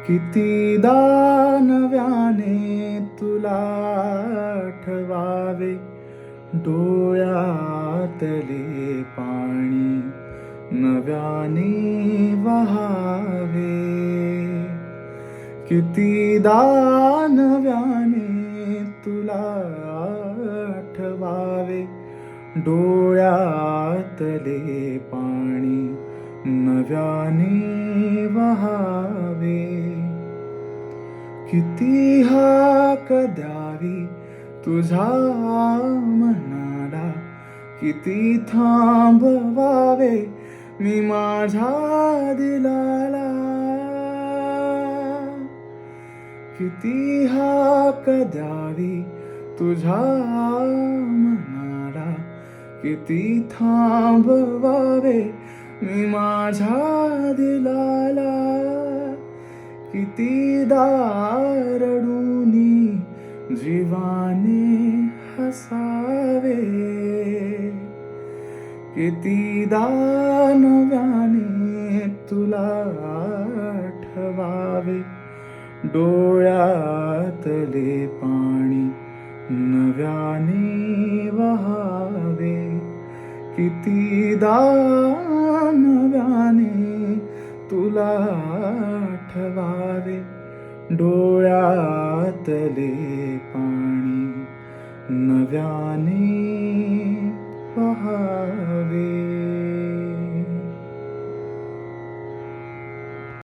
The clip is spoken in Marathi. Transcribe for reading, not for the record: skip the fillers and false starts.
कितीदा नव्याने तुला आठवावे, डोळ्यातले पाणी नव्याने वहावे. कितीदा नव्याने तुला आठवावे, डोळ्यातले पाणी नव्याने वहावे. किती हाक द्यावी तुझ्या मनाला, किती थांबवावे मी माझ्या दिलाला. किती हाक द्यावी तुझ्या मनाला, किती थांबवावे मी माझ्या दिलाला. कितीदा रडूनी जीवाने हसावे, कितीदा नव्याने तुला आठवावे, डोळ्यातले पाणी नव्याने वहावे. कितीदा नव्याने तुला आठवावे, डोळ्यातले पाणी नव्याने